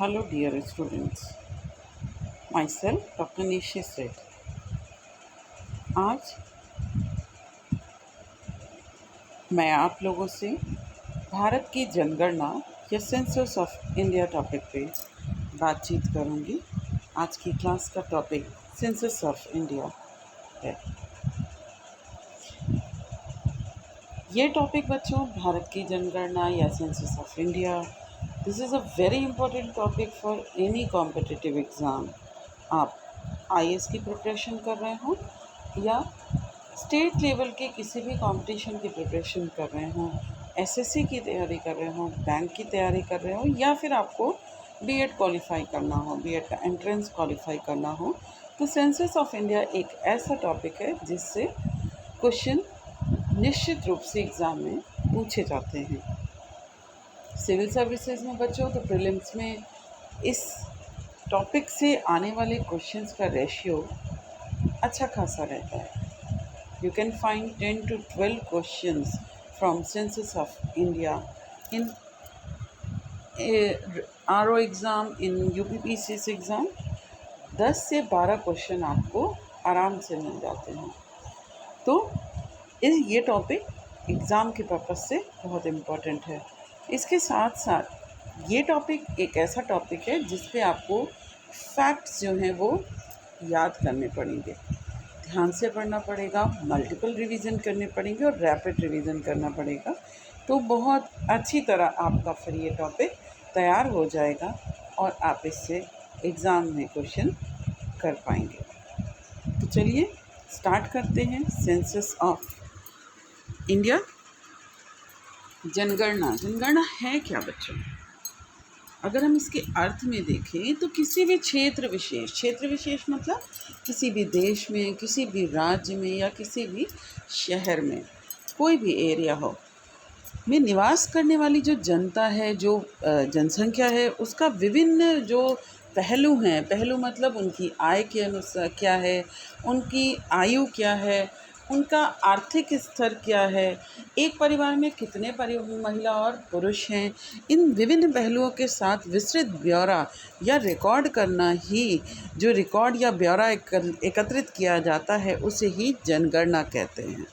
Hello dear students, myself Dr. Nishi Seth. आज मैं आप लोगों से भारत की जनगणना या सेंसस ऑफ इंडिया टॉपिक पे बातचीत करूंगी। आज की क्लास का टॉपिक सेंसस ऑफ इंडिया है। ये टॉपिक बच्चों, भारत की जनगणना या census of India, this is a very important topic for any competitive exam. आप आईएएस की प्रिपरेशन कर रहे हो या स्टेट लेवल के किसी भी कंपटीशन की प्रिपरेशन कर रहे हो, एसएससी की तैयारी कर रहे हो, बैंक की तैयारी कर रहे हो, या फिर आपको बीएड क्वालिफाई करना हो, बीएड का एंट्रेंस क्वालिफाई करना हो, तो सेंसस ऑफ इंडिया एक ऐसा टॉपिक है जिससे क्वेश्चन निश्चित रूप से एग्ज़ाम में पूछे जाते हैं। सिविल सर्विसेज में बच्चों तो प्रीलिम्स में इस टॉपिक से आने वाले क्वेश्चंस का रेशियो अच्छा खासा रहता है। You can find 10 to 12 questions from Census of India in RO exam, in UPPCS exam। 10 से 12 क्वेश्चन आपको आराम से मिल जाते हैं। तो ये टॉपिक एग्ज़ाम के पर्पज़ से बहुत इम्पोर्टेंट है। इसके साथ साथ ये टॉपिक एक ऐसा टॉपिक है जिस पे आपको फैक्ट्स जो हैं वो याद करने पड़ेंगे, ध्यान से पढ़ना पड़ेगा, मल्टीपल रिवीजन करने पड़ेंगे और रैपिड रिवीजन करना पड़ेगा। तो बहुत अच्छी तरह आपका फिर ये टॉपिक तैयार हो जाएगा और आप इससे एग्ज़ाम में क्वेश्चन कर पाएंगे। तो चलिए स्टार्ट करते हैं। सेंसस ऑफ इंडिया, जनगणना है क्या बच्चों? अगर हम इसके अर्थ में देखें तो किसी भी क्षेत्र विशेष मतलब किसी भी देश में, किसी भी राज्य में या किसी भी शहर में, कोई भी एरिया हो में निवास करने वाली जो जनता है, जो जनसंख्या है, उसका विभिन्न जो पहलू मतलब उनकी आय के अनुसार क्या है, उनकी आयु क्या है, उनका आर्थिक स्तर क्या है, एक परिवार में कितने महिला और पुरुष हैं, इन विभिन्न पहलुओं के साथ विस्तृत ब्यौरा या रिकॉर्ड करना ही, जो रिकॉर्ड या ब्यौरा एकत्रित किया जाता है उसे ही जनगणना कहते हैं।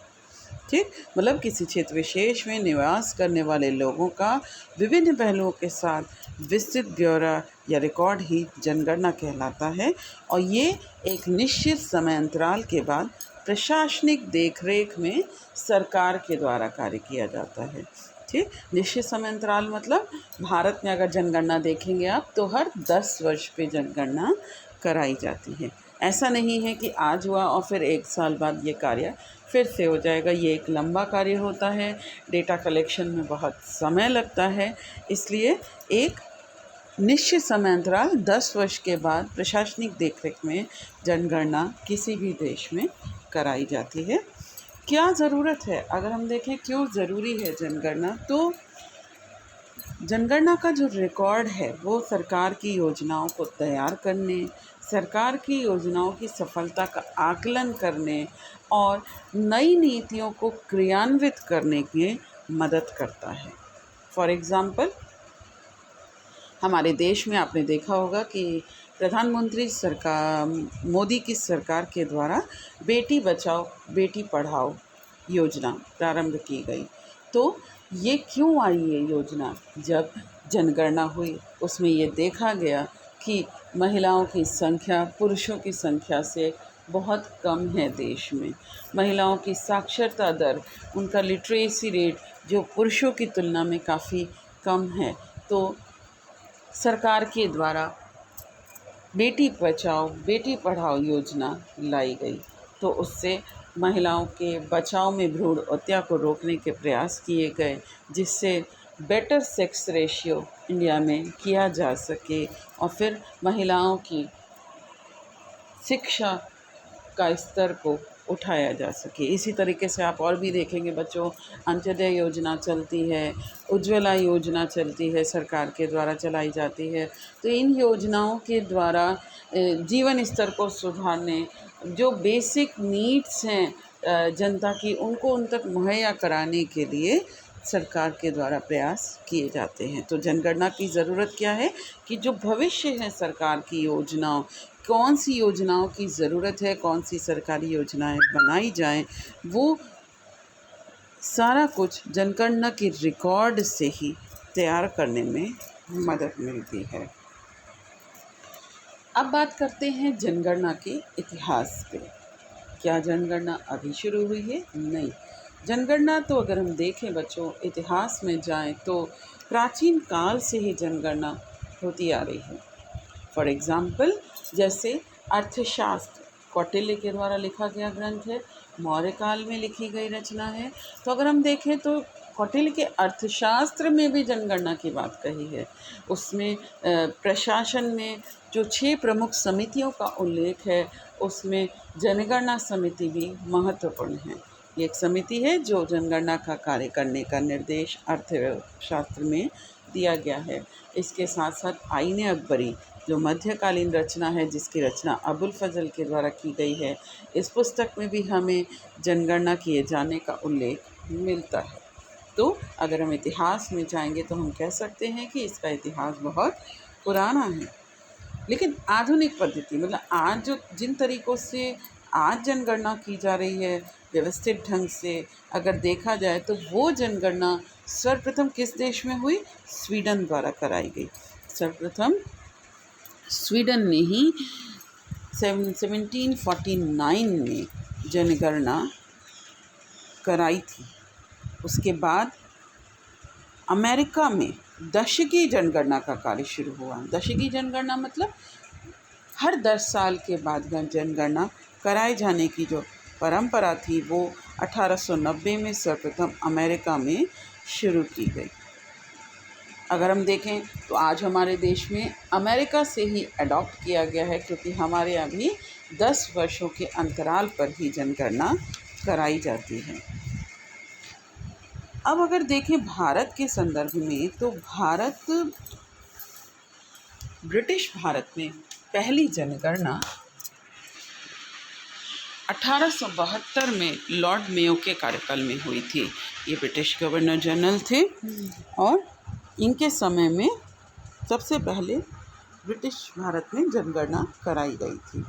ठीक, मतलब किसी क्षेत्र विशेष में निवास करने वाले लोगों का विभिन्न पहलुओं के साथ विस्तृत ब्यौरा या रिकॉर्ड ही जनगणना कहलाता है। और ये एक निश्चित समय अंतराल के बाद प्रशासनिक देखरेख में सरकार के द्वारा कार्य किया जाता है। ठीक, निश्चित समय अंतराल मतलब भारत में अगर जनगणना देखेंगे आप तो हर 10 वर्ष पे जनगणना कराई जाती है। ऐसा नहीं है कि आज हुआ और फिर 1 साल बाद ये कार्य फिर से हो जाएगा। ये एक लंबा कार्य होता है, डेटा कलेक्शन में बहुत समय लगता है, इसलिए एक निश्चित समय अंतराल 10 वर्ष के बाद प्रशासनिक देखरेख में जनगणना किसी भी देश में कराई जाती है। क्या ज़रूरत है? अगर हम देखें क्यों ज़रूरी है जनगणना, तो जनगणना का जो रिकॉर्ड है वो सरकार की योजनाओं को तैयार करने, सरकार की योजनाओं की सफलता का आकलन करने और नई नीतियों को क्रियान्वित करने में मदद करता है। फॉर एग्ज़ाम्पल, हमारे देश में आपने देखा होगा कि प्रधानमंत्री सरकार मोदी की सरकार के द्वारा बेटी बचाओ बेटी पढ़ाओ योजना प्रारंभ की गई। तो ये क्यों आई ये योजना? जब जनगणना हुई उसमें ये देखा गया कि महिलाओं की संख्या पुरुषों की संख्या से बहुत कम है देश में। महिलाओं की साक्षरता दर, उनका लिटरेसी रेट जो पुरुषों की तुलना में काफ़ी कम है। तो सरकार के द्वारा बेटी बचाओ बेटी पढ़ाओ योजना लाई गई। तो उससे महिलाओं के बचाव में भ्रूण हत्या को रोकने के प्रयास किए गए, जिससे बेटर सेक्स रेशियो इंडिया में किया जा सके और फिर महिलाओं की शिक्षा का स्तर को उठाया जा सके। इसी तरीके से आप और भी देखेंगे बच्चों, अंत्योदय योजना चलती है, उज्ज्वला योजना चलती है, सरकार के द्वारा चलाई जाती है। तो इन योजनाओं के द्वारा जीवन स्तर को सुधारने, जो बेसिक नीड्स हैं जनता की, उनको उन तक मुहैया कराने के लिए सरकार के द्वारा प्रयास किए जाते हैं। तो जनगणना की ज़रूरत क्या है कि जो भविष्य है सरकार की योजनाओं, कौन सी योजनाओं की ज़रूरत है, कौन सी सरकारी योजनाएं बनाई जाएं, वो सारा कुछ जनगणना के रिकॉर्ड से ही तैयार करने में मदद मिलती है। अब बात करते हैं जनगणना के इतिहास पे। क्या जनगणना अभी शुरू हुई है? नहीं। जनगणना तो अगर हम देखें बच्चों, इतिहास में जाएं तो प्राचीन काल से ही जनगणना होती आ रही है। फॉर एग्ज़ाम्पल, जैसे अर्थशास्त्र कौटिल्य के द्वारा लिखा गया ग्रंथ है, मौर्य काल में लिखी गई रचना है। तो अगर हम देखें तो कौटिल्य के अर्थशास्त्र में भी जनगणना की बात कही है। उसमें प्रशासन में जो 6 प्रमुख समितियों का उल्लेख है, उसमें जनगणना समिति भी महत्वपूर्ण है। ये एक समिति है जो जनगणना का कार्य करने का निर्देश अर्थशास्त्र में दिया गया है। इसके साथ साथ आईन अकबरी जो मध्यकालीन रचना है, जिसकी रचना अबुल फजल के द्वारा की गई है, इस पुस्तक में भी हमें जनगणना किए जाने का उल्लेख मिलता है। तो अगर हम इतिहास में जाएंगे तो हम कह सकते हैं कि इसका इतिहास बहुत पुराना है। लेकिन आधुनिक पद्धति मतलब आज जो जिन तरीक़ों से आज जनगणना की जा रही है व्यवस्थित ढंग से, अगर देखा जाए तो वो जनगणना सर्वप्रथम किस देश में हुई? स्वीडन द्वारा कराई गई। सर्वप्रथम स्वीडन ने ही 1749 में जनगणना कराई थी। उसके बाद अमेरिका में दशकीय जनगणना का कार्य शुरू हुआ। दशकीय जनगणना मतलब हर 10 साल के बाद जनगणना कराए जाने की जो परंपरा थी वो 1890 में सर्वप्रथम अमेरिका में शुरू की गई। अगर हम देखें तो आज हमारे देश में अमेरिका से ही अडॉप्ट किया गया है, क्योंकि हमारे यहाँ भी 10 वर्षों के अंतराल पर ही जनगणना कराई जाती है। अब अगर देखें भारत के संदर्भ में तो ब्रिटिश भारत में पहली जनगणना 1872 में लॉर्ड मेयो के कार्यकाल में हुई थी। ये ब्रिटिश गवर्नर जनरल थे और इनके समय में सबसे पहले ब्रिटिश भारत में जनगणना कराई गई थी।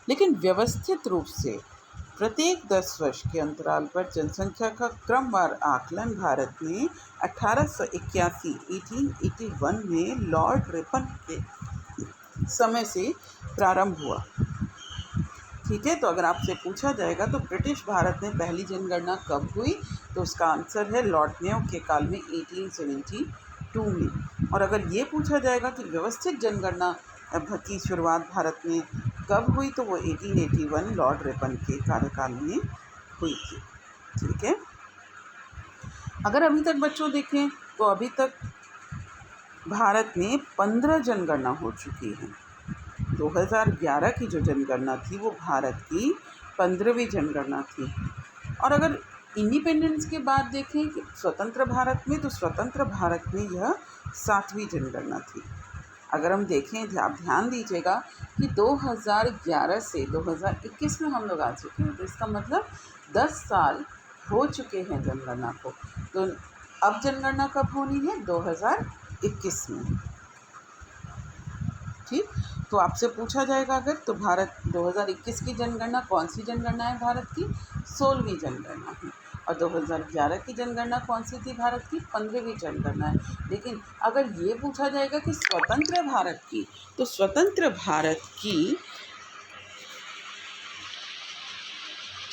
लेकिन व्यवस्थित रूप से प्रत्येक 10 वर्ष के अंतराल पर जनसंख्या का क्रमवार आकलन भारत में 1881 में लॉर्ड रिपन के समय से प्रारंभ हुआ। ठीक है, तो अगर आपसे पूछा जाएगा तो ब्रिटिश भारत में पहली जनगणना कब हुई, तो उसका आंसर है लॉर्ड मेयो के काल में 1872 में। और अगर ये पूछा जाएगा कि व्यवस्थित जनगणना की शुरुआत भारत में कब हुई, तो वो 1881 लॉर्ड रिपन के कार्यकाल में हुई थी। ठीक है, अगर अभी तक बच्चों देखें तो अभी तक भारत में 15 जनगणना हो चुकी हैं। 2011 की जो जनगणना थी वो भारत की 15वीं जनगणना थी। और अगर इंडिपेंडेंस के बाद देखें कि स्वतंत्र भारत में, तो स्वतंत्र भारत में यह 7वीं जनगणना थी। अगर हम देखें, आप ध्यान दीजिएगा कि 2011 से 2021 में हम लोग आ चुके हैं, तो इसका मतलब 10 साल हो चुके हैं जनगणना को। तो अब जनगणना कब होनी है? 2021 में। ठीक, तो आपसे पूछा जाएगा अगर, तो भारत 2021 की जनगणना कौन सी जनगणना है? भारत की 16वीं जनगणना है। और 2011 की जनगणना कौन सी थी? भारत की 15वीं जनगणना है। लेकिन अगर ये पूछा जाएगा कि स्वतंत्र भारत की, तो स्वतंत्र भारत की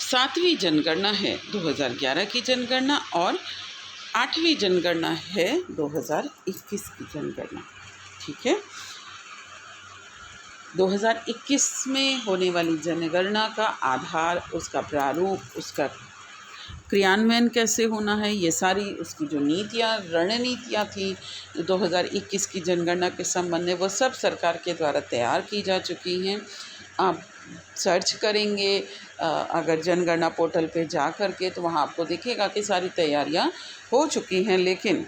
7वीं जनगणना है 2011 की जनगणना, और 8वीं जनगणना है 2021 की जनगणना। ठीक है, 2021 में होने वाली जनगणना का आधार, उसका प्रारूप, उसका क्रियान्वयन कैसे होना है, ये सारी उसकी जो नीतियाँ, रणनीतियाँ थी 2021 की जनगणना के संबंध में, वो सब सरकार के द्वारा तैयार की जा चुकी हैं। आप सर्च करेंगे अगर जनगणना पोर्टल पे जा कर के, तो वहाँ आपको दिखेगा कि सारी तैयारियाँ हो चुकी हैं। लेकिन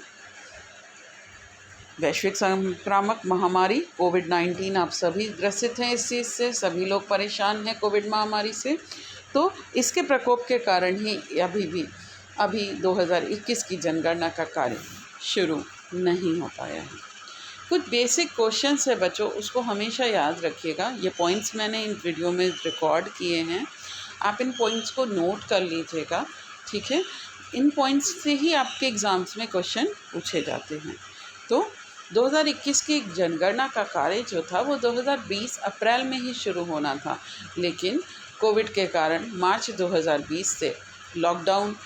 वैश्विक संक्रामक महामारी कोविड-19, आप सभी ग्रसित हैं इस चीज़ से, सभी लोग परेशान हैं कोविड महामारी से। तो इसके प्रकोप के कारण ही अभी भी अभी 2021 की जनगणना का कार्य शुरू नहीं हो पाया है। कुछ बेसिक क्वेश्चंस है बच्चों, उसको हमेशा याद रखिएगा। ये पॉइंट्स मैंने इन वीडियो में रिकॉर्ड किए हैं, आप इन पॉइंट्स को नोट कर लीजिएगा, ठीक है। इन पॉइंट्स से ही आपके एग्ज़ाम्स में क्वेश्चन पूछे जाते हैं। तो 2021 की जनगणना का कार्य जो था वो 2020 अप्रैल में ही शुरू होना था, लेकिन कोविड के कारण मार्च 2020 से लॉकडाउन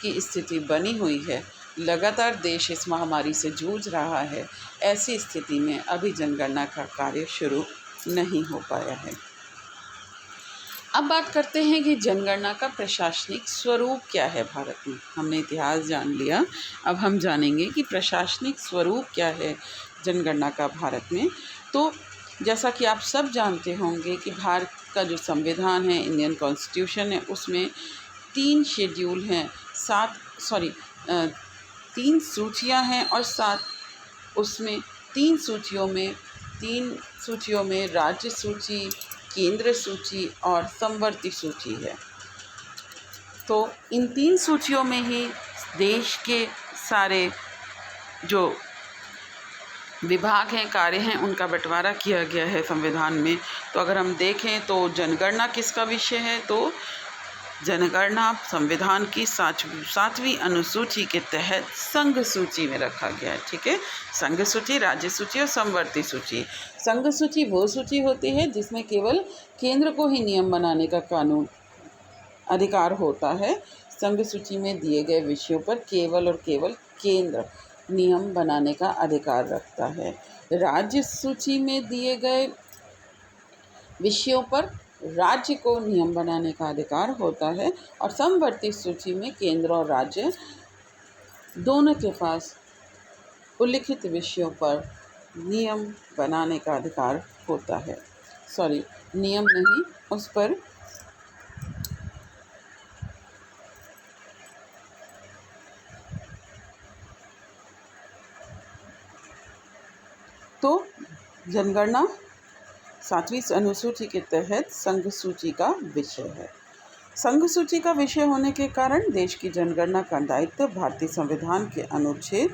की स्थिति बनी हुई है। लगातार देश इस महामारी से जूझ रहा है। ऐसी स्थिति में अभी जनगणना का कार्य शुरू नहीं हो पाया है। अब बात करते हैं कि जनगणना का प्रशासनिक स्वरूप क्या है भारत में। हमने इतिहास जान लिया, अब हम जानेंगे कि प्रशासनिक स्वरूप क्या है जनगणना का भारत में। तो जैसा कि आप सब जानते होंगे कि भारत का जो संविधान है, इंडियन कॉन्स्टिट्यूशन है, उसमें 3 शेड्यूल हैं, 3 सूचियाँ हैं और 7 उसमें 3 सूचियों में राज्य सूची, केंद्र सूची और समवर्ती सूची है। तो इन 3 सूचियों में ही देश के सारे जो विभाग हैं, कार्य हैं, उनका बंटवारा किया गया है संविधान में। तो अगर हम देखें तो जनगणना किसका विषय है, तो जनगणना संविधान की 7वीं अनुसूची के तहत संघ सूची में रखा गया है, ठीक है। संघ सूची, राज्य सूची और समवर्ती सूची। संघ सूची वो सूची होती है जिसमें केवल केंद्र को ही नियम बनाने का कानून अधिकार होता है। संघ सूची में दिए गए विषयों पर केवल और केवल केंद्र नियम बनाने का अधिकार रखता है। राज्य सूची में दिए गए विषयों पर राज्य को नियम बनाने का अधिकार होता है और समवर्ती सूची में केंद्र और राज्य दोनों के पास उल्लिखित विषयों पर नियम बनाने का अधिकार होता है। नियम नहीं, उस पर तो जनगणना 7वीं अनुसूची के तहत संघ सूची का विषय है। संघ सूची का विषय होने के कारण देश की जनगणना का दायित्व भारतीय संविधान के अनुच्छेद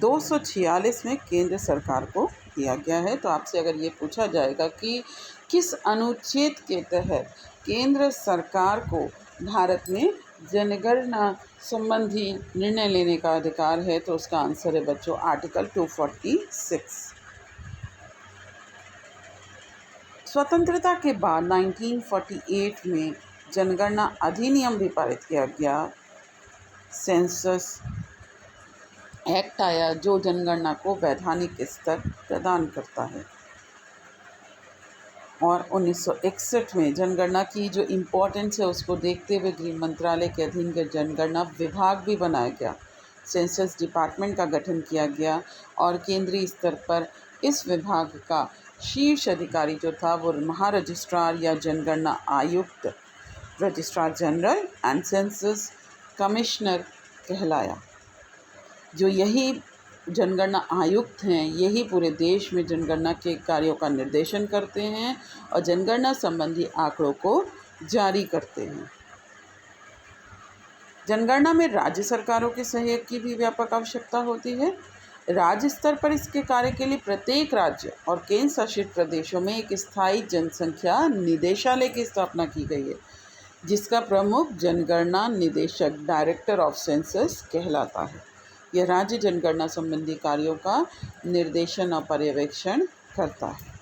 246 में केंद्र सरकार को दिया गया है। तो आपसे अगर ये पूछा जाएगा कि किस अनुच्छेद के तहत केंद्र सरकार को भारत में जनगणना संबंधी निर्णय लेने का अधिकार है, तो उसका आंसर है बच्चों आर्टिकल 246। स्वतंत्रता के बाद 1948 में जनगणना अधिनियम भी पारित किया गया, सेंसस एक्ट आया, जो जनगणना को वैधानिक स्तर प्रदान करता है। और 1961 में जनगणना की जो इम्पोर्टेंस है उसको देखते हुए गृह मंत्रालय के अधीन जनगणना विभाग भी बनाया गया, सेंसस डिपार्टमेंट का गठन किया गया और केंद्रीय स्तर पर इस विभाग का शीर्ष अधिकारी जो था वो महारजिस्ट्रार या जनगणना आयुक्त, registrar general and census commissioner कहलाया। जो यही जनगणना आयुक्त हैं, यही पूरे देश में जनगणना के कार्यों का निर्देशन करते हैं और जनगणना संबंधी आंकड़ों को जारी करते हैं। जनगणना में राज्य सरकारों के सहयोग की भी व्यापक आवश्यकता होती है। राज्य स्तर पर इसके कार्य के लिए प्रत्येक राज्य और केंद्र शासित प्रदेशों में एक स्थायी जनसंख्या निदेशालय की स्थापना की गई है, जिसका प्रमुख जनगणना निदेशक डायरेक्टर ऑफ सेंसस कहलाता है। यह राज्य जनगणना संबंधी कार्यों का निर्देशन और पर्यवेक्षण करता है,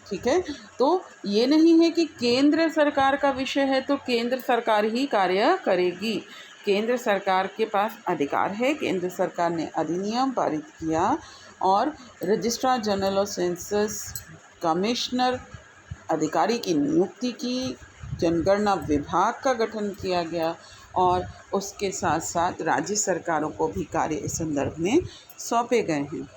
ठीक है। तो ये नहीं है कि केंद्र सरकार का विषय है तो केंद्र सरकार ही कार्य करेगी। केंद्र सरकार के पास अधिकार है, केंद्र सरकार ने अधिनियम पारित किया और registrar general of census commissioner अधिकारी की नियुक्ति की, जनगणना विभाग का गठन किया गया और उसके साथ साथ राज्य सरकारों को भी कार्य इस संदर्भ में सौंपे गए हैं।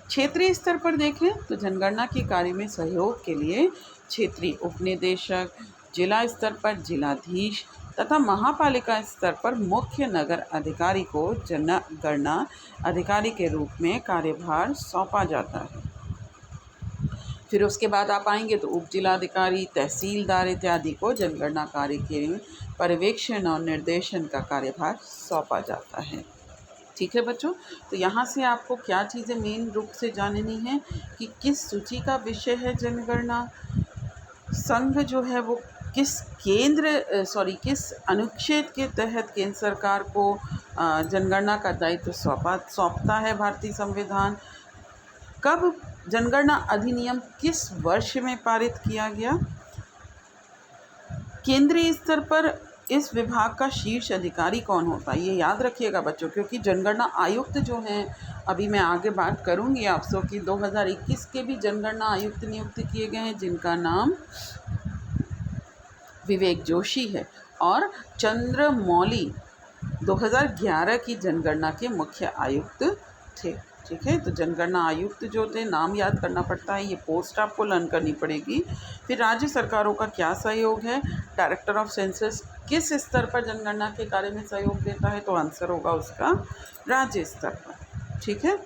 क्षेत्रीय स्तर पर देखें तो जनगणना के कार्य में सहयोग के लिए क्षेत्रीय उपनिदेशक, जिला स्तर पर जिलाधीश तथा महापालिका स्तर पर मुख्य नगर अधिकारी को जनगणना अधिकारी के रूप में कार्यभार सौंपा जाता है। फिर उसके बाद आप आएंगे तो उप जिलाधिकारी, तहसीलदार इत्यादि को जनगणना कार्य के पर्यवेक्षण और निर्देशन का कार्यभार सौंपा जाता है। ठीक है बच्चों, तो यहाँ से आपको क्या चीज़ें मेन रूप से जाननी है कि किस सूची का विषय है जनगणना, संघ जो है वो किस किस अनुच्छेद के तहत केंद्र सरकार को जनगणना का दायित्व सौंपता है भारतीय संविधान, कब जनगणना अधिनियम किस वर्ष में पारित किया गया, केंद्रीय स्तर पर इस विभाग का शीर्ष अधिकारी कौन होता है। ये याद रखिएगा बच्चों, क्योंकि जनगणना आयुक्त जो हैं, अभी मैं आगे बात करूंगी आपसे कि 2021 के भी जनगणना आयुक्त नियुक्त किए गए हैं, जिनका नाम विवेक जोशी है, और चंद्रमौली 2011 की जनगणना के मुख्य आयुक्त थे। ठीक है, तो जनगणना आयुक्त जो थे, नाम याद करना पड़ता है, ये पोस्ट आपको लर्न करनी पड़ेगी। फिर राज्य सरकारों का क्या सहयोग है, डायरेक्टर ऑफ सेंसस किस स्तर पर जनगणना के कार्य में सहयोग देता है, तो आंसर होगा उसका राज्य स्तर पर। ठीक है,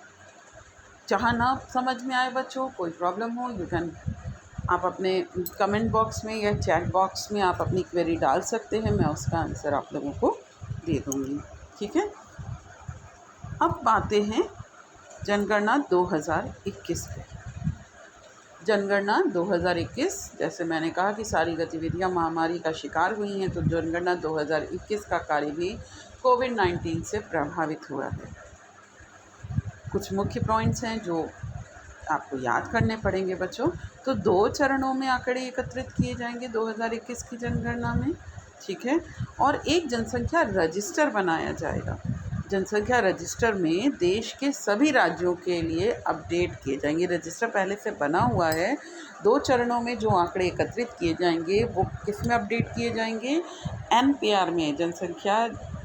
जहाँ ना समझ में आए बच्चों, कोई प्रॉब्लम हो, आप अपने कमेंट बॉक्स में या चैट बॉक्स में आप अपनी क्वेरी डाल सकते हैं, मैं उसका आंसर आप लोगों को दे दूँगी। ठीक है, अब आते हैं जनगणना 2021 पे। जनगणना 2021, जैसे मैंने कहा कि सारी गतिविधियां महामारी का शिकार हुई हैं, तो जनगणना 2021 का कार्य भी कोविड-19 से प्रभावित हुआ है। कुछ मुख्य पॉइंट्स हैं जो आपको याद करने पड़ेंगे बच्चों। तो 2 चरणों में आंकड़े एकत्रित किए जाएंगे 2021 की जनगणना में। ठीक है, और एक जनसंख्या रजिस्टर बनाया जाएगा। जनसंख्या रजिस्टर में देश के सभी राज्यों के लिए अपडेट किए जाएंगे। रजिस्टर पहले से बना हुआ है। 2 चरणों में जो आंकड़े एकत्रित किए जाएंगे वो किस में अपडेट किए जाएंगे, NPR में,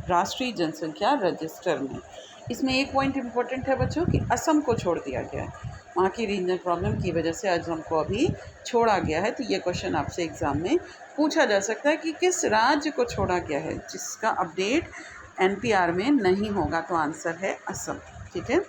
राष्ट्रीय जनसंख्या रजिस्टर में। इसमें एक पॉइंट इम्पोर्टेंट है बच्चों कि असम को छोड़ दिया गया है, वहाँ की रीजनल प्रॉब्लम की वजह से असम को अभी छोड़ा गया है। तो ये क्वेश्चन आपसे एग्ज़ाम में पूछा जा सकता है कि किस राज्य को छोड़ा गया है जिसका अपडेट NPR में नहीं होगा, तो आंसर है असम। ठीक है,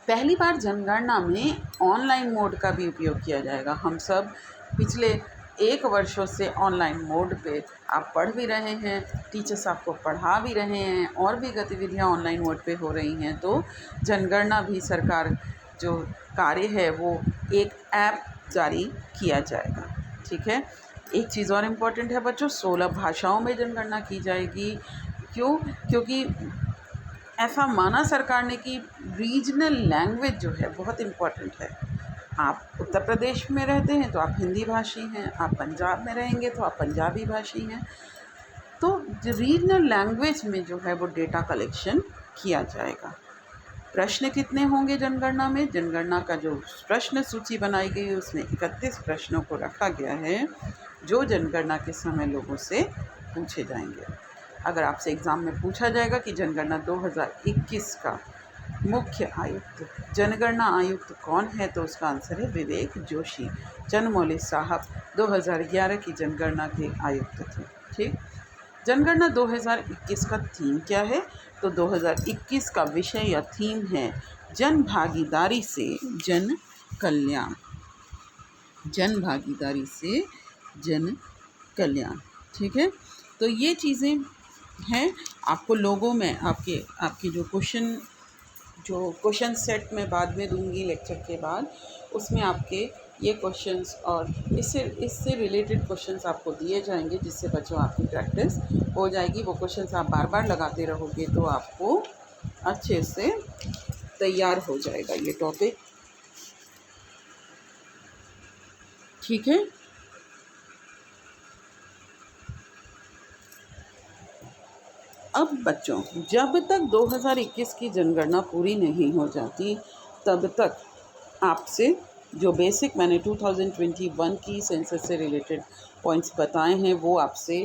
पहली बार जनगणना में ऑनलाइन मोड का भी उपयोग किया जाएगा। हम सब पिछले 1 वर्षों से ऑनलाइन मोड पे आप पढ़ भी रहे हैं, टीचर्स आपको पढ़ा भी रहे हैं, और भी गतिविधियां ऑनलाइन मोड पे हो रही हैं। तो जनगणना भी सरकार जो कार्य है वो एक ऐप जारी किया जाएगा। ठीक है, एक चीज़ और इम्पॉर्टेंट है बच्चों, 16 भाषाओं में जनगणना की जाएगी। क्यों? क्योंकि ऐसा माना सरकार ने कि रीजनल लैंग्वेज जो है बहुत इम्पॉर्टेंट है। आप उत्तर प्रदेश में रहते हैं तो आप हिंदी भाषी हैं, आप पंजाब में रहेंगे तो आप पंजाबी भाषी हैं। तो रीजनल लैंग्वेज में जो है वो डेटा कलेक्शन किया जाएगा। प्रश्न कितने होंगे जनगणना में? जनगणना का जो प्रश्न सूची बनाई गई है उसमें 31 प्रश्नों को रखा गया है, जो जनगणना के समय लोगों से पूछे जाएंगे। अगर आपसे एग्ज़ाम में पूछा जाएगा कि जनगणना 2021 का मुख्य आयुक्त, जनगणना आयुक्त कौन है, तो उसका आंसर है विवेक जोशी। चंद्रमौली साहब 2011 की जनगणना के आयुक्त थे। ठीक, जनगणना 2021 का थीम क्या है? तो 2021 का विषय या थीम है जन भागीदारी से जन कल्याण। जन भागीदारी से जन कल्याण। ठीक है, तो ये चीज़ें हैं। आपको लोगों में आपके जो क्वेश्चन सेट मैं बाद में दूंगी लेक्चर के बाद, उसमें आपके ये क्वेश्चंस और इससे रिलेटेड क्वेश्चंस आपको दिए जाएंगे, जिससे बच्चों आपकी प्रैक्टिस हो जाएगी। वो क्वेश्चंस आप बार बार लगाते रहोगे तो आपको अच्छे से तैयार हो जाएगा ये टॉपिक। ठीक है, अब बच्चों, जब तक 2021 की जनगणना पूरी नहीं हो जाती तब तक आपसे जो बेसिक मैंने 2021 की सेंसस से रिलेटेड पॉइंट्स बताए हैं वो आपसे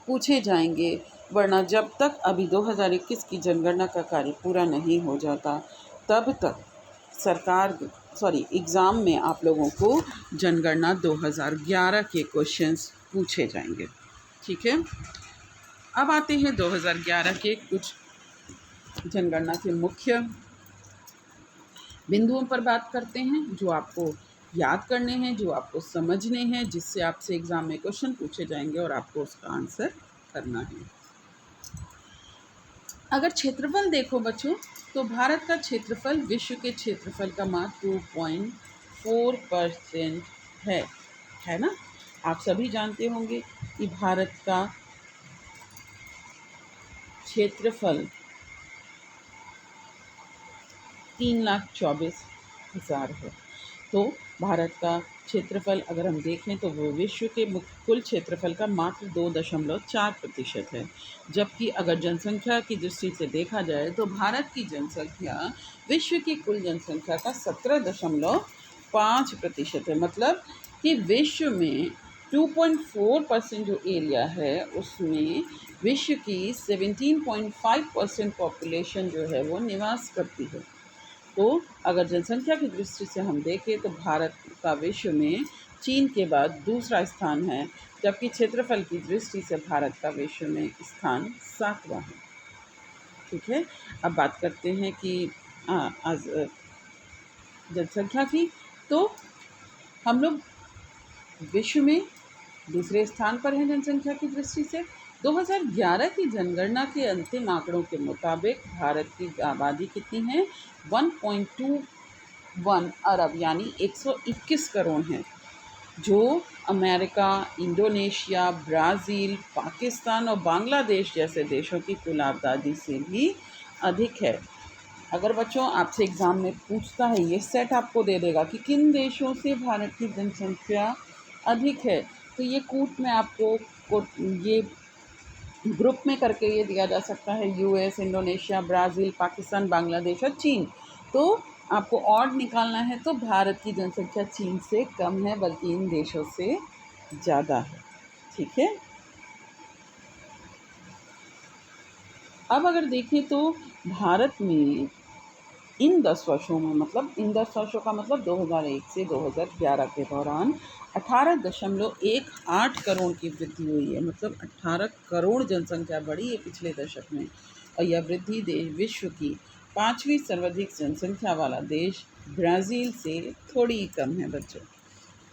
पूछे जाएंगे। वरना जब तक अभी 2021 की जनगणना का कार्य पूरा नहीं हो जाता तब तक एग्ज़ाम में आप लोगों को जनगणना 2011 के क्वेश्चंस पूछे जाएंगे। ठीक है, अब आते हैं 2011 के कुछ जनगणना के मुख्य बिंदुओं पर बात करते हैं जो आपको याद करने हैं, जो आपको समझने हैं, जिससे आपसे एग्ज़ाम में क्वेश्चन पूछे जाएंगे और आपको उसका आंसर करना है। अगर क्षेत्रफल देखो बच्चों, तो भारत का क्षेत्रफल विश्व के क्षेत्रफल का मात्र 2.4% है ना। आप सभी जानते होंगे कि भारत का क्षेत्रफल 3,24,000 है। तो भारत का क्षेत्रफल अगर हम देखें तो वो विश्व के कुल क्षेत्रफल का मात्र 2.4% है। जबकि अगर जनसंख्या की दृष्टि से देखा जाए तो भारत की जनसंख्या विश्व की कुल जनसंख्या का 17.5% है। मतलब कि विश्व में 2.4% जो एरिया है उसमें विश्व की 17.5% पॉपुलेशन जो है वो निवास करती है। तो अगर जनसंख्या की दृष्टि से हम देखें तो भारत का विश्व में चीन के बाद दूसरा स्थान है, जबकि क्षेत्रफल की दृष्टि से भारत का विश्व में स्थान 7वां है। ठीक है, अब बात करते हैं कि आज जनसंख्या की, तो हम लोग विश्व में दूसरे स्थान पर हैं जनसंख्या की दृष्टि से। 2011 की जनगणना के अंतिम आंकड़ों के मुताबिक भारत की आबादी कितनी है? 1.21 अरब यानी 121 करोड़ है, जो अमेरिका, इंडोनेशिया, ब्राज़ील, पाकिस्तान और बांग्लादेश जैसे देशों की कुल आबादी से भी अधिक है। अगर बच्चों आपसे एग्ज़ाम में पूछता है, ये सेट आपको दे देगा कि किन देशों से भारत की जनसंख्या अधिक है, तो ये कूट में आपको ये ग्रुप में करके ये दिया जा सकता है, US, Indonesia, Brazil, Pakistan, Bangladesh और चीन। तो आपको ऑड निकालना है तो भारत की जनसंख्या चीन से कम है, बल्कि इन देशों से ज़्यादा है। ठीक है, अब अगर देखें तो भारत में इन 10 वर्षों में, मतलब इन 10 वर्षों का मतलब 2001 से 2011 के दौरान 18.18 करोड़ की वृद्धि हुई है। मतलब 18 करोड़ जनसंख्या बढ़ी है पिछले दशक में, और यह वृद्धि विश्व की 5वीं सर्वाधिक जनसंख्या वाला देश ब्राज़ील से थोड़ी कम है बच्चों।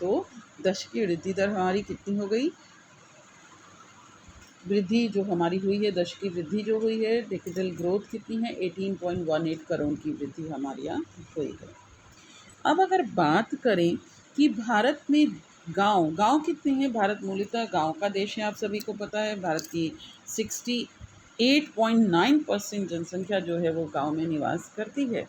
तो दशक की वृद्धि दर हमारी कितनी हो गई? वृद्धि जो हमारी हुई है, दशक की वृद्धि जो हुई है, डिजिटल ग्रोथ कितनी है? 18.18 करोड़ की वृद्धि हमारे यहाँ हुई है। अब अगर बात करें कि भारत में गांव कितने हैं? भारत मूलतः गांव का देश है, आप सभी को पता है। भारत की 68.9% जनसंख्या जो है वो गांव में निवास करती है।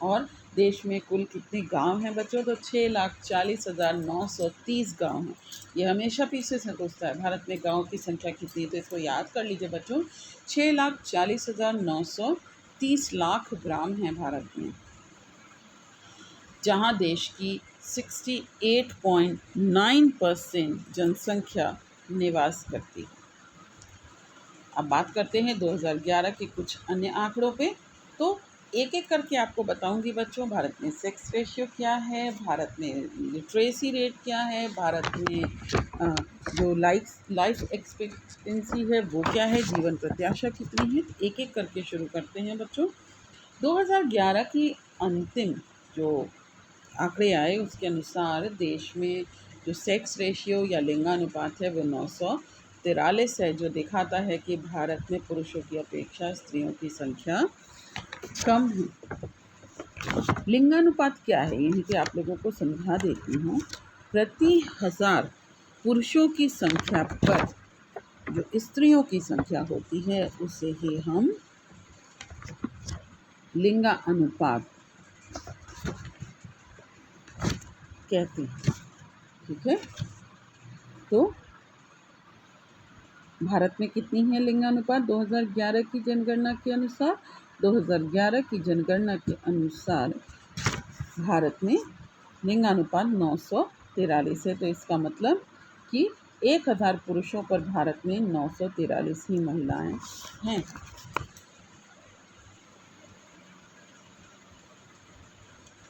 और देश में कुल कितने गांव हैं बच्चों? तो 6,40,930 गांव हैं। ये हमेशा पीछे से पूछता है, भारत में गांव की संख्या कितनी है? तो इसको याद कर लीजिए बच्चों, 6,40,930 लाख ग्राम हैं भारत में, जहां देश की 68.9% जनसंख्या निवास करती है। अब बात करते हैं 2011 के कुछ अन्य आंकड़ों पे। तो एक एक करके आपको बताऊंगी बच्चों, भारत में सेक्स रेशियो क्या है, भारत में लिटरेसी रेट क्या है, भारत में जो लाइफ एक्सपेक्टेंसी है वो क्या है, जीवन प्रत्याशा कितनी है। एक एक करके शुरू करते हैं बच्चों। 2011 की अंतिम जो आंकड़े आए उसके अनुसार देश में जो सेक्स रेशियो या लिंगानुपात है वो 943 है, जो दिखाता है कि भारत में पुरुषों की अपेक्षा स्त्रियों की संख्या कम है। लिंगानुपात क्या है, यहीं पे आप लोगों को समझा देती हूँ। प्रति 1000 पुरुषों की संख्या पर जो स्त्रियों की संख्या होती है उसे ही हम लिंगानुपात कहते हैं। ठीक है, तो भारत में कितनी है लिंगानुपात 2011 की जनगणना के अनुसार? 2011 की जनगणना के अनुसार भारत में लिंगानुपात 943 है। तो इसका मतलब कि 1000 पुरुषों पर भारत में 943 ही महिलाएं हैं।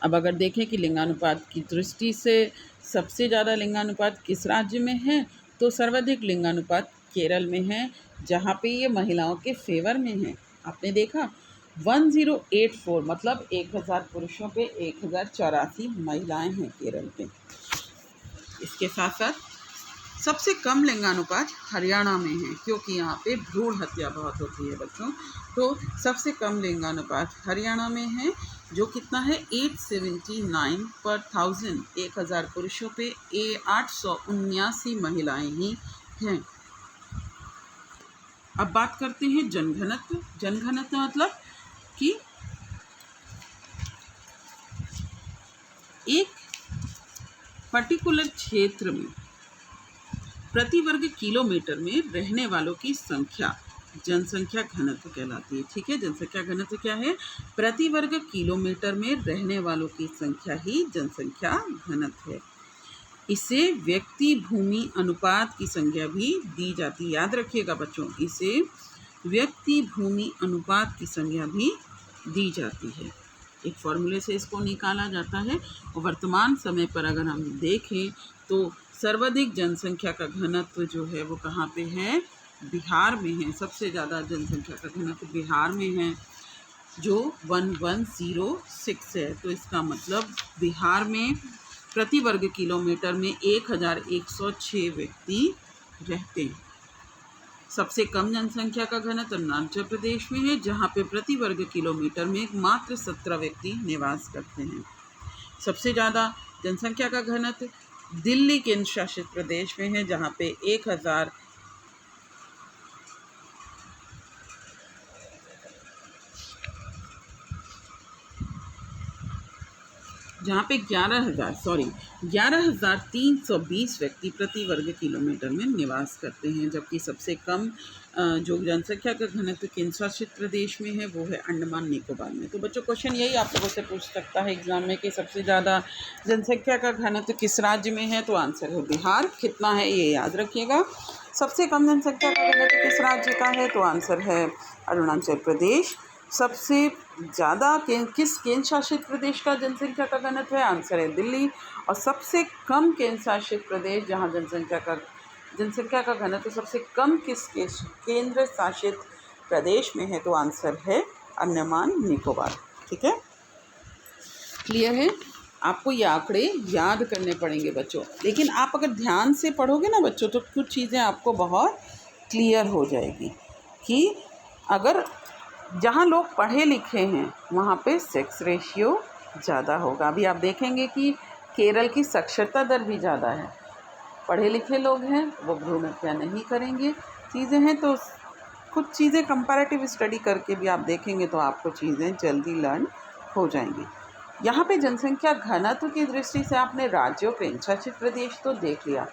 अब अगर देखें कि लिंगानुपात की दृष्टि से सबसे ज़्यादा लिंगानुपात किस राज्य में है, तो सर्वाधिक लिंगानुपात केरल में है, जहाँ पे ये महिलाओं के फेवर में है। आपने देखा 1084 मतलब 1000 पुरुषों पे 1084 महिलाएं हैं केरल में। इसके साथ साथ सबसे कम लिंगानुपात हरियाणा में है, क्योंकि यहाँ पे भ्रूण हत्या बहुत होती है बच्चों। तो सबसे कम लिंगानुपात हरियाणा में है, जो कितना है 879 पर 1000 पुरुषों पे 879 महिलाएं ही हैं। अब बात करते हैं जनघनत्व। जनघनत्व मतलब कि एक पर्टिकुलर क्षेत्र में प्रति वर्ग किलोमीटर में रहने वालों की संख्या जनसंख्या घनत्व कहलाती है। ठीक है, जनसंख्या घनत्व क्या है? प्रति वर्ग किलोमीटर में रहने वालों की संख्या ही जनसंख्या घनत्व है। इसे व्यक्ति भूमि अनुपात की संज्ञा भी दी जाती है। याद रखिएगा बच्चों, इसे व्यक्ति भूमि अनुपात की संज्ञा भी दी जाती है। एक फॉर्मूले से इसको निकाला जाता है। और वर्तमान समय पर अगर हम देखें तो सर्वाधिक जनसंख्या का घनत्व जो है वो कहाँ पे है? बिहार में है। सबसे ज़्यादा जनसंख्या का घनत्व बिहार में है, जो 1106 है। तो इसका मतलब बिहार में प्रति वर्ग किलोमीटर में 1106 व्यक्ति रहते हैं। सबसे कम जनसंख्या का घनत्व अरुणाचल प्रदेश में है, जहाँ पे प्रति वर्ग किलोमीटर में मात्र 17 व्यक्ति निवास करते हैं। सबसे ज़्यादा जनसंख्या का घनत्व दिल्ली केंद्र शासित प्रदेश में है, जहाँ पे 11,320 व्यक्ति प्रति वर्ग किलोमीटर में निवास करते हैं। जबकि सबसे कम जो जनसंख्या का घनत्व केंद्र शासित प्रदेश में है वो है अंडमान निकोबार में। तो बच्चों क्वेश्चन यही आप लोगों से पूछ सकता है एग्जाम में कि सबसे ज़्यादा जनसंख्या का घनत्व किस राज्य में है? तो आंसर है बिहार। कितना है ये याद रखिएगा। सबसे कम जनसंख्या का घनत्व किस राज्य का है? तो आंसर है अरुणाचल प्रदेश। सबसे ज़्यादा किस केंद्र शासित प्रदेश का जनसंख्या का घनत्व है? आंसर है दिल्ली। और सबसे कम केंद्र शासित प्रदेश जहां जनसंख्या का घनत्व सबसे कम किस केंद्र शासित प्रदेश में है? तो आंसर है अंडमान निकोबार। ठीक है, क्लियर है? आपको ये आंकड़े याद करने पड़ेंगे बच्चों, लेकिन आप अगर ध्यान से पढ़ोगे ना बच्चों तो कुछ चीज़ें आपको बहुत क्लियर हो जाएगी कि अगर जहाँ लोग पढ़े लिखे हैं वहाँ पे सेक्स रेशियो ज़्यादा होगा। अभी आप देखेंगे कि केरल की साक्षरता दर भी ज़्यादा है। पढ़े लिखे लोग हैं वो भ्रूण हत्या नहीं करेंगे। चीज़ें हैं तो कुछ चीज़ें कंपैरेटिव स्टडी करके भी आप देखेंगे तो आपको चीज़ें जल्दी लर्न हो जाएंगी। यहाँ पे जनसंख्या घनत्व की दृष्टि से आपने राज्यों केंद्र शासित प्रदेश तो देख लिया।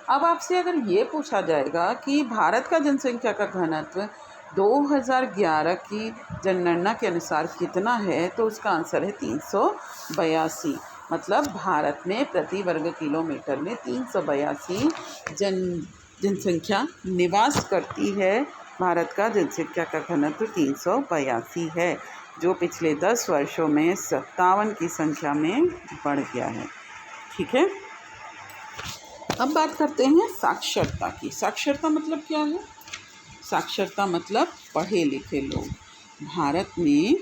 अब आपसे अगर ये पूछा जाएगा कि भारत का जनसंख्या का घनत्व 2011 की जनगणना के अनुसार कितना है? तो उसका आंसर है 382। मतलब भारत में प्रति वर्ग किलोमीटर में 382 जनसंख्या निवास करती है। भारत का जनसंख्या का घनत्व 382 है, जो पिछले 10 वर्षों में 57 की संख्या में बढ़ गया है। ठीक है, अब बात करते हैं साक्षरता की। साक्षरता मतलब क्या है? साक्षरता मतलब पढ़े लिखे लोग। भारत में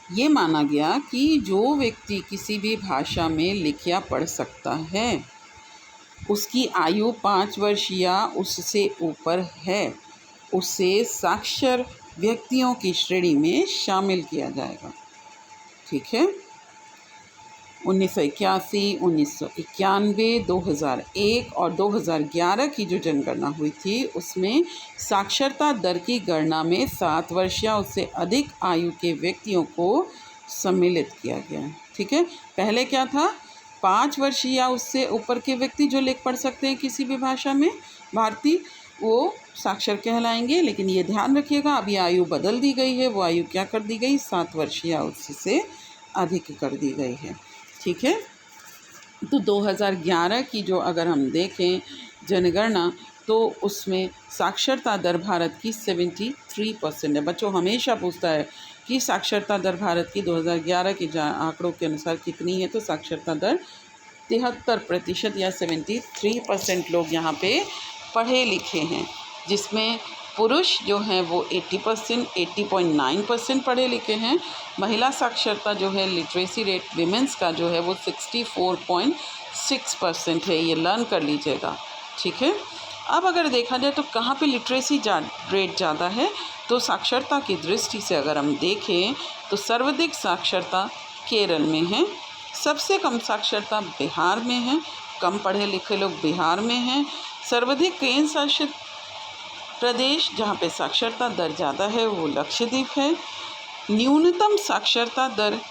ये माना गया कि जो व्यक्ति किसी भी भाषा में लिख या पढ़ सकता है उसकी आयु 5 वर्ष या उससे ऊपर है, उसे साक्षर व्यक्तियों की श्रेणी में शामिल किया जाएगा। ठीक है, 1981, 1991, 2001 और 2011 की जो जनगणना हुई थी उसमें साक्षरता दर की गणना में 7 वर्ष या उससे अधिक आयु के व्यक्तियों को सम्मिलित किया गया है। ठीक है, पहले क्या था? 5 वर्ष या उससे ऊपर के व्यक्ति जो लिख पढ़ सकते हैं किसी भी भाषा में भारतीय, वो साक्षर कहलाएंगे। लेकिन ये ध्यान रखिएगा अभी आयु बदल दी गई है। वो आयु क्या कर दी गई? 7 वर्ष या उससे अधिक कर दी गई है। ठीक है, तो 2011 की जो अगर हम देखें जनगणना तो उसमें साक्षरता दर भारत की 73% है। बच्चों हमेशा पूछता है कि साक्षरता दर भारत की 2011 के आंकड़ों के अनुसार कितनी है? तो साक्षरता दर 73% या 73% लोग यहाँ पे पढ़े लिखे हैं, जिसमें पुरुष जो हैं वो 80%, 80.9% पढ़े लिखे हैं। महिला साक्षरता जो है, लिटरेसी रेट विमेंस का जो है वो 64.6% है। ये लर्न कर लीजिएगा, ठीक है। अब अगर देखा जाए तो कहाँ पे लिटरेसी रेट ज़्यादा है, तो साक्षरता की दृष्टि से अगर हम देखें तो सर्वाधिक साक्षरता केरल में है, सबसे कम साक्षरता बिहार में है, कम पढ़े लिखे लोग बिहार में हैं। सर्वाधिक केंद्र शासित प्रदेश जहाँ पे साक्षरता दर ज़्यादा है वो लक्षद्वीप है। न्यूनतम साक्षरता दर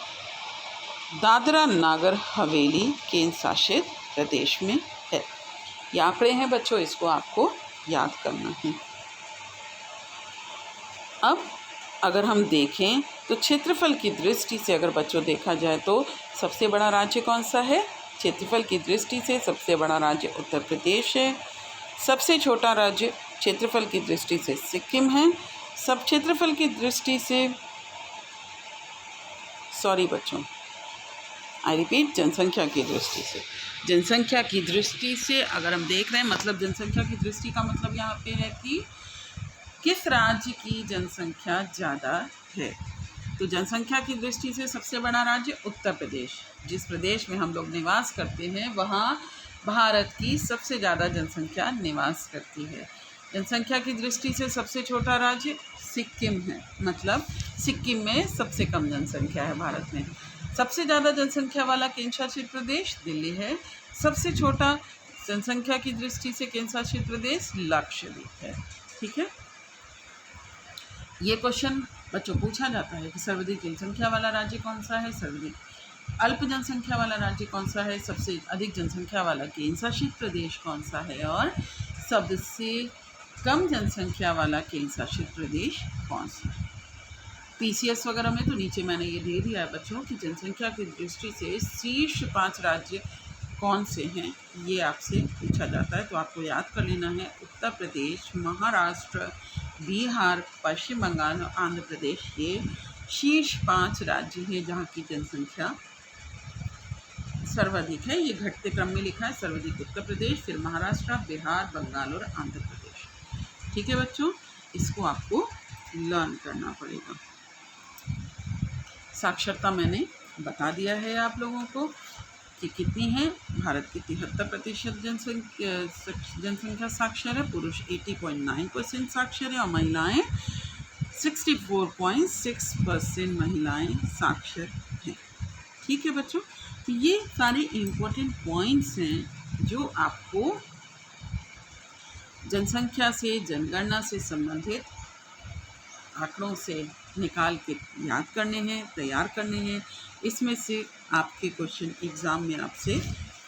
दादरा नागर हवेली केंद्र शासित प्रदेश में है। ये आंकड़े हैं बच्चों, इसको आपको याद करना है। अब अगर हम देखें तो क्षेत्रफल की दृष्टि से अगर बच्चों देखा जाए तो सबसे बड़ा राज्य कौन सा है? क्षेत्रफल की दृष्टि से सबसे बड़ा राज्य उत्तर प्रदेश है। सबसे छोटा राज्य क्षेत्रफल की दृष्टि से सिक्किम है। सब क्षेत्रफल की दृष्टि से आई रिपीट, जनसंख्या की दृष्टि से, जनसंख्या की दृष्टि से अगर हम देख रहे हैं, मतलब जनसंख्या की दृष्टि का मतलब यहाँ पे है कि किस राज्य की जनसंख्या ज़्यादा है। तो जनसंख्या की दृष्टि से सबसे बड़ा राज्य उत्तर प्रदेश, जिस प्रदेश में हम लोग निवास करते हैं वहाँ भारत की सबसे ज़्यादा जनसंख्या निवास करती है। जनसंख्या की दृष्टि से सबसे छोटा राज्य सिक्किम है, मतलब सिक्किम में सबसे कम जनसंख्या है भारत में। सबसे ज़्यादा जनसंख्या वाला केंद्र शासित प्रदेश दिल्ली है। सबसे छोटा जनसंख्या की दृष्टि से केंद्र शासित प्रदेश लक्षद्वीप है, ठीक है। ये क्वेश्चन बच्चों पूछा जाता है कि सर्वाधिक जनसंख्या वाला राज्य कौन सा है, सर्वाधिक अल्प जनसंख्या वाला राज्य कौन सा है, सबसे अधिक जनसंख्या वाला केंद्र शासित प्रदेश कौन सा है, और सबसे कम जनसंख्या वाला केंद्र शासित प्रदेश कौन सा है। पीसीएस वगैरह में तो नीचे मैंने ये दे दिया है बच्चों कि जनसंख्या की दृष्टि से शीर्ष 5 राज्य कौन से हैं, ये आपसे पूछा जाता है। तो आपको याद कर लेना है, उत्तर प्रदेश, महाराष्ट्र, बिहार, पश्चिम बंगाल और आंध्र प्रदेश, ये शीर्ष 5 राज्य हैं जहाँ की जनसंख्या सर्वाधिक है। ये घटते क्रम में लिखा है, सर्वाधिक उत्तर प्रदेश, फिर महाराष्ट्र, बिहार, बंगाल और आंध्र प्रदेश, ठीक है बच्चों। इसको आपको लर्न करना पड़ेगा। साक्षरता मैंने बता दिया है आप लोगों को कि कितनी है। भारत की 73% जनसंख्या साक्षर है, पुरुष 80.9% साक्षर है और महिलाएं 64.6% महिलाएं साक्षर हैं, ठीक है बच्चों। तो ये सारे इम्पोर्टेंट पॉइंट्स हैं जो आपको जनसंख्या से, जनगणना से संबंधित आंकड़ों से निकाल के याद करने हैं, तैयार करने हैं। इसमें से आपके क्वेश्चन एग्ज़ाम में आपसे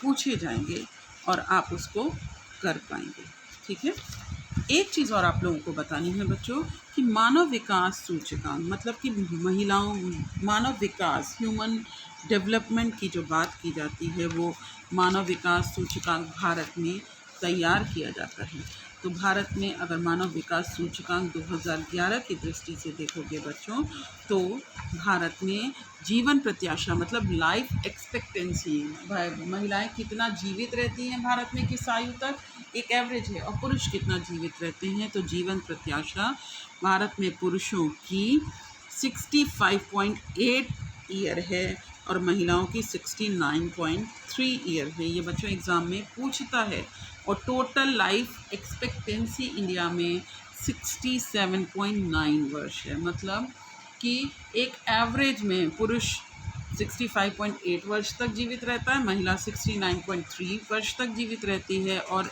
पूछे जाएंगे और आप उसको कर पाएंगे, ठीक है। एक चीज़ और आप लोगों को बतानी है बच्चों कि मानव विकास सूचकांक, मतलब कि महिलाओं मानव विकास, ह्यूमन डेवलपमेंट की जो बात की जाती है वो मानव विकास सूचकांक भारत में तैयार किया जाता है। तो भारत में अगर मानव विकास सूचकांक 2011 की दृष्टि से देखोगे बच्चों, तो भारत में जीवन प्रत्याशा मतलब लाइफ एक्सपेक्टेंसी, महिलाएं कितना जीवित रहती हैं भारत में किस आयु तक, एक एवरेज है, और पुरुष कितना जीवित रहते हैं। तो जीवन प्रत्याशा भारत में पुरुषों की 65.8 ईयर है और महिलाओं की 69.3 ईयर है। ये बच्चों एग्ज़ाम में पूछता है। और टोटल लाइफ एक्सपेक्टेंसी इंडिया में 67.9 वर्ष है, मतलब कि एक एवरेज में पुरुष 65.8 वर्ष तक जीवित रहता है, महिला 69.3 वर्ष तक जीवित रहती है, और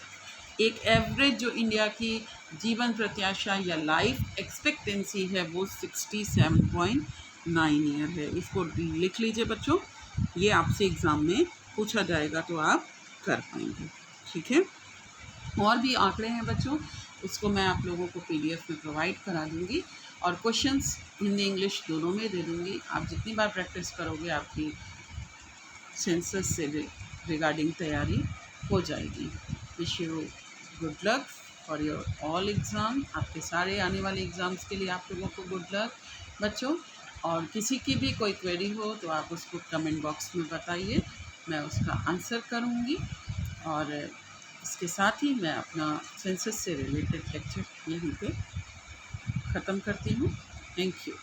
एक एवरेज जो इंडिया की जीवन प्रत्याशा या लाइफ एक्सपेक्टेंसी है वो 67.9 ईयर है। इसको लिख लीजिए बच्चों, ये आपसे एग्ज़ाम में पूछा जाएगा तो आप कर पाएंगे, ठीक है। और भी आंकड़े हैं बच्चों, उसको मैं आप लोगों को पीडीएफ में प्रोवाइड करा दूँगी और क्वेश्चंस हिंदी इंग्लिश दोनों में दे दूँगी। आप जितनी बार प्रैक्टिस करोगे आपकी सेंसस से रिगार्डिंग तैयारी हो जाएगी। Wish you good luck for your all exam. आपके सारे आने वाले एग्ज़ाम्स के लिए आप लोगों को गुड लक बच्चों। और किसी की भी कोई क्वेरी हो तो आप उसको कमेंट बॉक्स में बताइए, मैं उसका आंसर करूँगी। और इसके साथ ही मैं अपना सेंसस से रिलेटेड लेक्चर यहीं पे ख़त्म करती हूँ। Thank you.